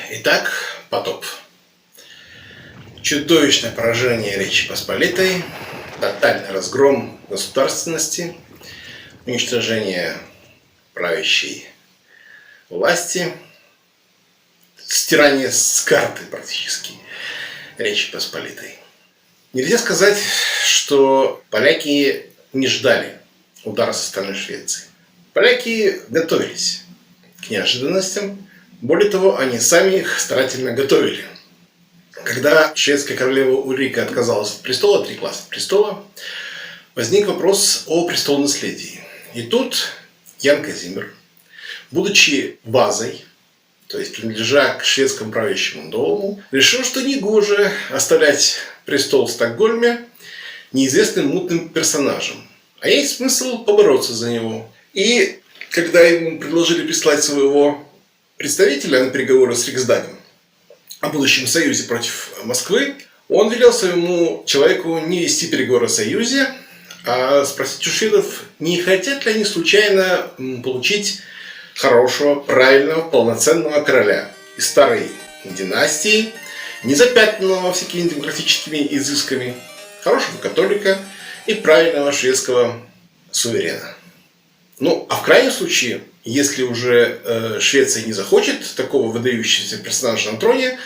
Итак, потоп. Чудовищное поражение Речи Посполитой, тотальный разгром государственности, уничтожение правящей власти, стирание с карты практически Речи Посполитой. Нельзя сказать, что поляки не ждали удара со стороны Швеции. Поляки готовились к неожиданностям. Более того, они сами их старательно готовили. Когда шведская королева Ульрика отказалась от престола, отреклась от престола, возник вопрос о престолонаследии. И тут Ян Казимир, будучи вазой, то есть принадлежа к шведскому правящему дому, решил, что негоже оставлять престол в Стокгольме неизвестным мутным персонажем, а есть смысл побороться за него. И когда ему предложили прислать своего представителя на переговоры с Риксдагом о будущем союзе против Москвы, он велел своему человеку не вести переговоры о союзе, а спросить у шведов, не хотят ли они случайно получить хорошего, правильного, полноценного короля из старой династии, не запятнанного всякими демократическими изысками, хорошего католика и правильного шведского суверена. Ну, а в крайнем случае, если уже Швеция не захочет такого выдающегося персонажа на троне,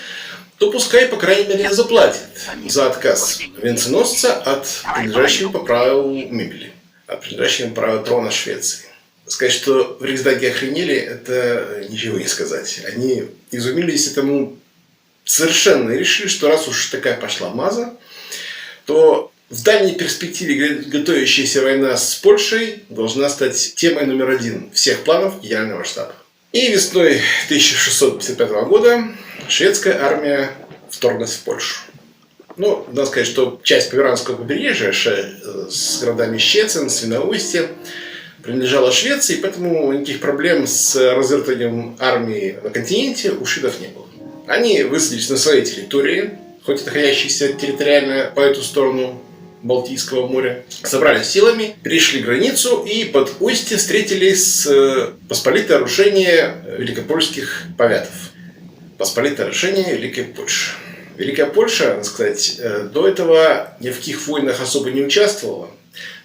то пускай, по крайней мере, заплатит за отказ венценосца от принадлежащего по праву мебели, от принадлежащего по праву трона Швеции. Сказать, что в Риксдаге охренели, это ничего не сказать. Они изумились этому совершенно и решили, что раз уж такая пошла маза, то в дальней перспективе готовящаяся война с Польшей должна стать темой номер один всех планов Генерального штаба. И весной 1655 года шведская армия вторглась в Польшу. Ну, надо сказать, что часть Померанского побережья с городами Щецин, Свиноустье принадлежала Швеции, поэтому никаких проблем с развертыванием армии на континенте у шведов не было. Они высадились на своей территории, хоть и находящейся территориально по эту сторону Балтийского моря, собрались силами, перешли границу и под Устье встретились с посполитое рушение великопольских поветов. Посполитое рушение Великой Польши. Великая Польша, надо сказать, до этого ни в каких войнах особо не участвовала.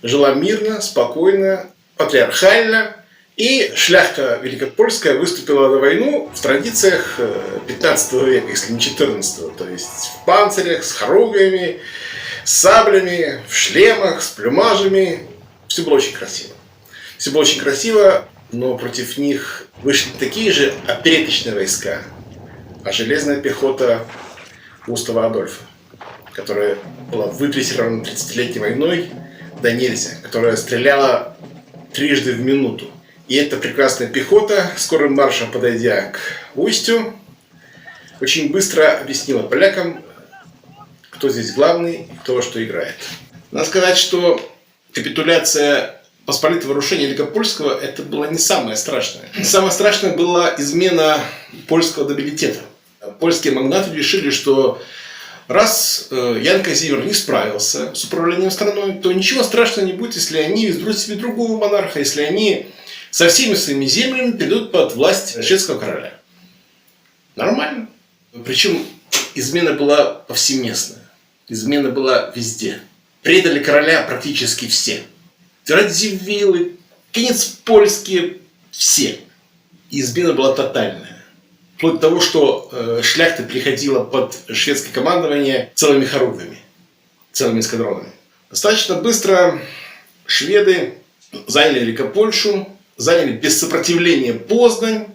Жила мирно, спокойно, патриархально. И шляхта великопольская выступила на войну в традициях 15 века, если не 14. То есть в панцирях, с хоругвями, с саблями, в шлемах, с плюмажами. Все было очень красиво. Все было очень красиво, но против них вышли такие же опереточные войска, а железная пехота Густава Адольфа, которая была выдрессирована 30-летней войной, да нельзя, которая стреляла трижды в минуту. И эта прекрасная пехота, скорым маршем подойдя к устью, очень быстро объяснила полякам, кто здесь главный и кто во что играет. Надо сказать, что капитуляция посполитого рушения Великопольского это было не самое страшное. Самое страшное была измена польского нобилитета. Польские магнаты решили, что раз Ян Казимир не справился с управлением страной, то ничего страшного не будет, если они изберут себе другого монарха, если они со всеми своими землями перейдут под власть шведского короля. Нормально. Причем измена была повсеместная. Измена была везде. Предали короля практически все. Радзивиллы, конец польские, все. И измена была тотальная. Вплоть до того, что шляхта приходила под шведское командование целыми хоругвями, целыми эскадронами. Достаточно быстро шведы заняли Великопольшу, заняли без сопротивления Познань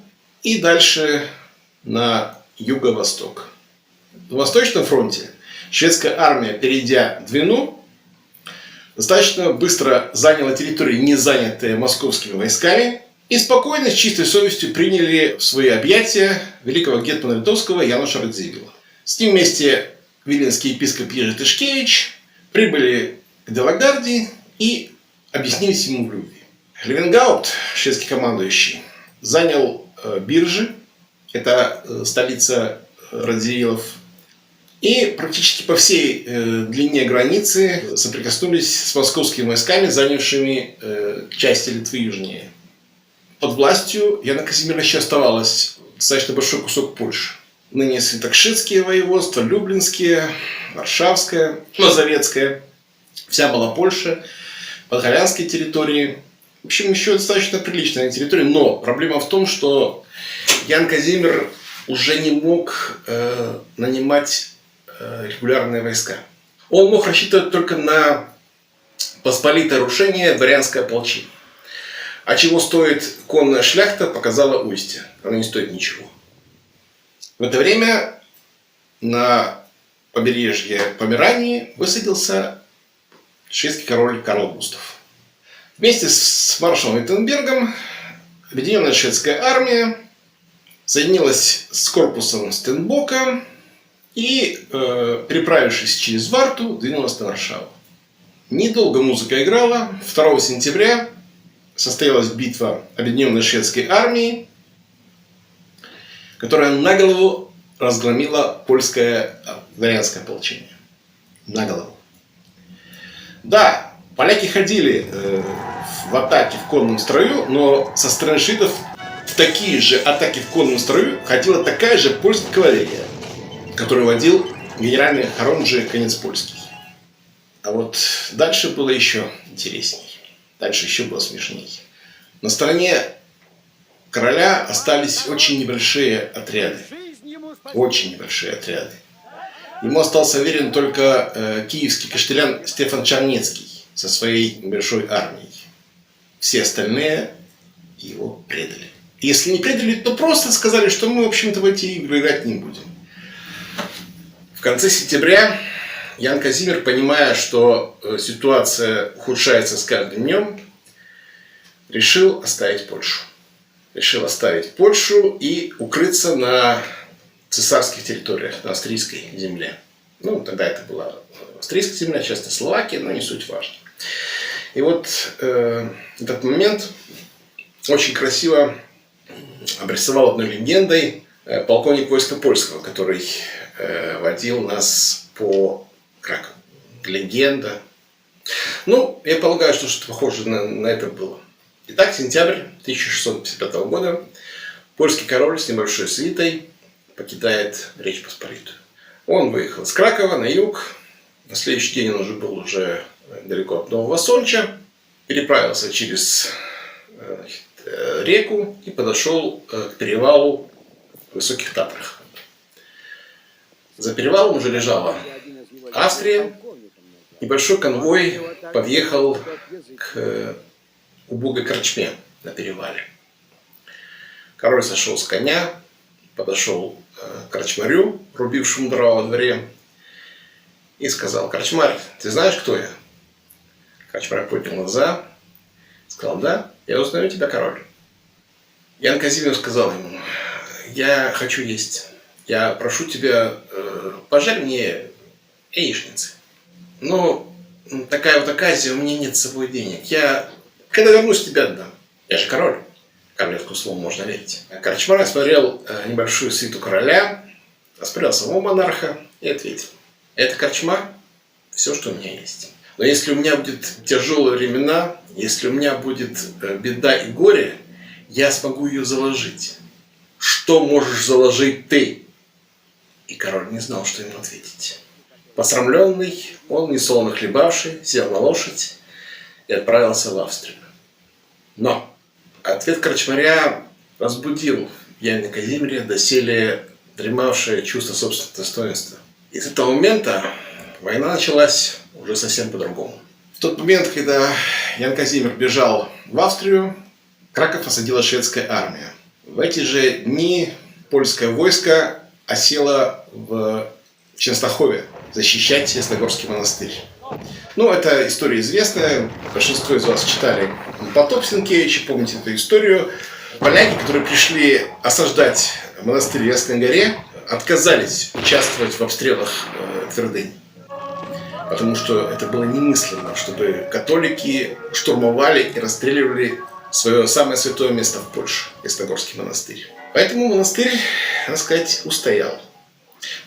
и дальше на юго-восток. На Восточном фронте шведская армия, перейдя Двину, достаточно быстро заняла территории, не занятые московскими войсками, и спокойно, с чистой совестью приняли в свои объятия великого гетмана литовского Януша Радзивилла. С ним вместе виленский епископ Ежи Тышкевич прибыли к Делагарди и объяснились ему в любви. Левенгаупт, шведский командующий, занял Биржи, это столица Радзивиллов, и практически по всей длине границы соприкоснулись с московскими войсками, занявшими части Литвы южнее. Под властью Яна Казимира еще оставалось достаточно большой кусок Польши. Ныне Святокшитские воеводства, Люблинские, Варшавское, Мазовецкое. Вся была Польша, подголянские территории. В общем, еще достаточно приличная территория. Но проблема в том, что Ян Казимир уже не мог нанимать регулярные войска. Он мог рассчитывать только на посполитое рушение дворянское ополчение. А чего стоит конная шляхта, показала Устье. Она не стоит ничего. В это время на побережье Померании высадился шведский король Карл Густав. Вместе с маршалом Виттенбергом объединенная шведская армия соединилась с корпусом Стенбока и, переправившись через Варту, двинулась на Варшаву. Недолго музыка играла. 2 сентября состоялась битва объединенной шведской армии, которая наголову разгромила польское дворянское ополчение. Наголову. Да, поляки ходили в атаке в конном строю, но со стороны шведов в такие же атаки в конном строю ходила такая же польская кавалерия, которую водил генеральный Хорунжий Конецпольский. А вот дальше было еще интересней. Дальше еще было смешней. На стороне короля остались очень небольшие отряды. Очень небольшие отряды. Ему остался верен только киевский каштелян Стефан Чарнецкий со своей небольшой армией. Все остальные его предали. Если не предали, то просто сказали, что мы, в общем-то, в эти игры играть не будем. В конце сентября Ян Казимир, понимая, что ситуация ухудшается с каждым днем, решил оставить Польшу. Решил оставить Польшу и укрыться на цесарских территориях, на австрийской земле. Ну, тогда это была австрийская земля, часто Словакия, но не суть важно. И вот этот момент очень красиво обрисовал одной легендой полковник войска польского, который водил нас по Кракову. Легенда. Ну, я полагаю, что что-то похоже на это было. Итак, сентябрь 1655 года. Польский король с небольшой свитой покидает Речь Посполитую. Он выехал из Кракова на юг. На следующий день он уже был далеко от Нового Сонча. Переправился через реку и подошел к перевалу в Высоких Татрах. За перевалом уже лежала Австрия. Небольшой конвой подъехал к убогой корчме на перевале. Король сошел с коня, подошел к корчмарю, рубившему дрова во дворе, и сказал: «Корчмарь, ты знаешь, кто я?» Корчмарь поднял глаза, сказал: «Да, я узнаю тебя, король». Ян Казимир сказал ему: «Я хочу есть. Я прошу тебя, пожарь мне яичницы. Но такая вот оказия, у меня нет с собой денег. Я, когда вернусь, тебя отдам. Я же король». Королевскому слову можно верить. Корчмар осмотрел небольшую свиту короля, осмотрел самого монарха и ответил: «Это корчма – все, что у меня есть. Но если у меня будут тяжелые времена, если у меня будет беда и горе, я смогу ее заложить. Что можешь заложить ты?» И король не знал, что ему ответить. Посрамленный, он, несолоно хлебавший, сел на лошадь и отправился в Австрию. Но ответ корчмаря разбудил в Яне Казимире доселе дремавшее чувство собственного достоинства. И с этого момента война началась уже совсем по-другому. В тот момент, когда Ян Казимир бежал в Австрию, Краков осадила шведская армия. В эти же дни польское войско осело в Ченстахове защищать Ясногорский монастырь. Ну, это история известная. Большинство из вас читали «Потоп» Сенкевича, помните эту историю. Поляки, которые пришли осаждать монастырь в Ясной горе, отказались участвовать в обстрелах твердынь. Потому что это было немыслимо, чтобы католики штурмовали и расстреливали свое самое святое место в Польше, Ясногорский монастырь. Поэтому монастырь, надо сказать, устоял.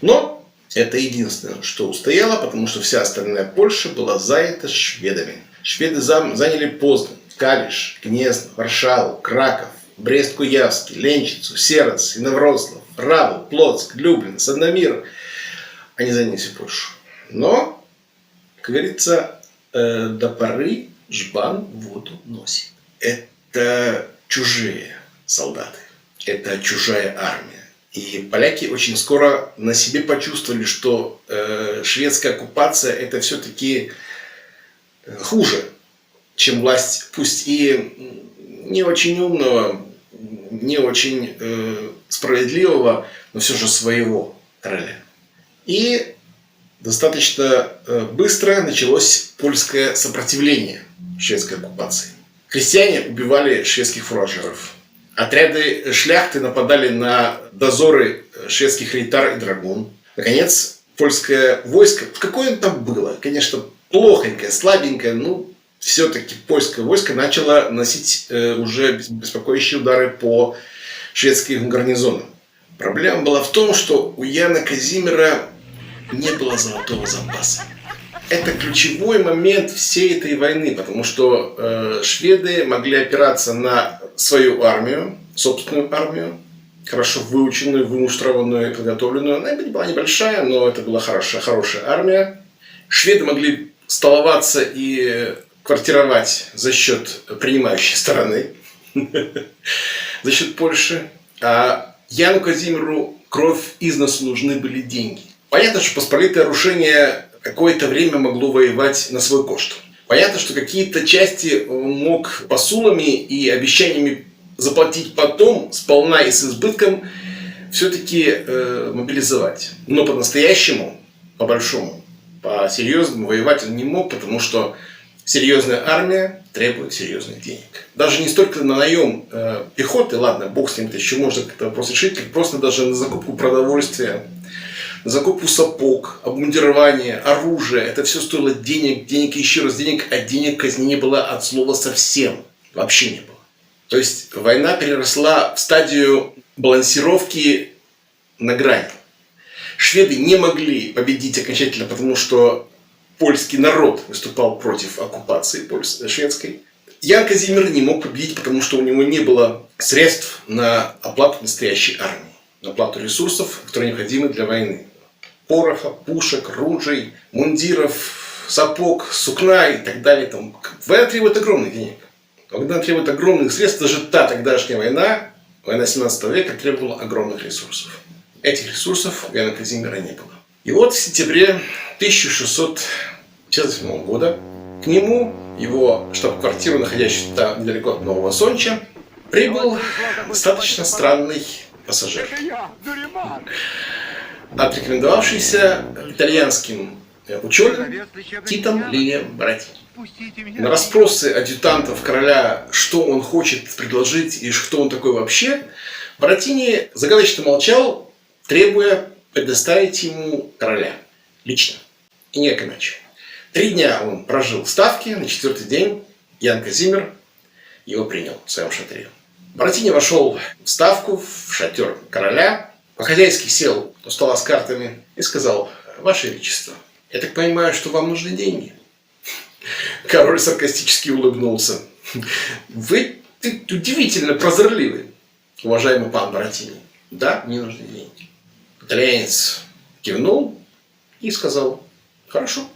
Но это единственное, что устояло, потому что вся остальная Польша была занята шведами. Шведы заняли Познань, Калиш, Гнездно, Варшаву, Краков, Брест-Куявский, Ленчицу, Серец, Инновроцлав, Раву, Плотск, Люблин, Сандомир. Они заняли всю Польшу. Но, как говорится, до поры жбан воду носит. Это чужие солдаты, это чужая армия. И поляки очень скоро на себе почувствовали, что шведская оккупация это все-таки хуже, чем власть, пусть и не очень умного, не очень справедливого, но все же своего короля. И достаточно быстро началось польское сопротивление шведской оккупации. Крестьяне убивали шведских фуражеров. Отряды шляхты нападали на дозоры шведских рейтар и драгун. Наконец, польское войско, какое оно там было, конечно, плохонькое, слабенькое, но все-таки польское войско начало носить уже беспокоящие удары по шведским гарнизонам. Проблема была в том, что у Яна Казимира не было золотого запаса. Это ключевой момент всей этой войны, потому что шведы могли опираться на свою армию, собственную армию, хорошо выученную, вымуштрованную, подготовленную. Она была небольшая, но это была хорошая армия. Шведы могли столоваться и квартировать за счет принимающей стороны, за счет Польши. А Яну Казимиру кровь из носу нужны были деньги. Понятно, что посполитое рушение какое-то время могло воевать на свой кошт. Понятно, что какие-то части он мог посулами и обещаниями заплатить потом сполна и с избытком все-таки мобилизовать. Но по-настоящему, по-большому, по-серьезному воевать он не мог, потому что серьезная армия требует серьезных денег. Даже не столько на наем пехоты, ладно, бог с ним, это еще можно как-то вопрос решить, как просто даже на закупку продовольствия, на закупку сапог, обмундирование, оружие. Это все стоило денег, денег и еще раз денег, а денег в казне не было от слова совсем. Вообще не было. То есть война переросла в стадию балансировки на грани. Шведы не могли победить окончательно, потому что польский народ выступал против оккупации шведской. Ян Казимир не мог победить, потому что у него не было средств на оплату настоящей армии, на оплату ресурсов, которые необходимы для войны. Пороха, пушек, ружей, мундиров, сапог, сукна и так далее. Война требует огромных денег. Когда требует огромных средств, даже та тогдашняя война, война 17 века, требовала огромных ресурсов. Этих ресурсов у Яна Казимира не было. И вот в сентябре 1657 года к нему, его штаб-квартиру, находящуюся там недалеко от Нового Сонча, прибыл достаточно странный пассажир, отрекомендовавшийся итальянским ученым Титом Ливием Баратини. На расспросы адъютантов короля, что он хочет предложить и кто он такой вообще, Баратини загадочно молчал, требуя предоставить ему короля лично и никак иначе. 3 дня он прожил в Ставке, на 4-й день Ян Казимир его принял в своем шатре. Баратини вошел в Ставку, в шатер короля, по-хозяйски сел у стола с картами и сказал: «Ваше Величество, я так понимаю, что вам нужны деньги?» Король саркастически улыбнулся. «Вы удивительно прозорливый, уважаемый пан Баратини. Да, мне нужны деньги». Итальянец кивнул и сказал: «Хорошо,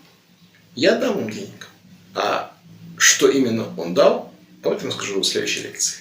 я дам вам денег». А что именно он дал, об этом расскажу в следующей лекции.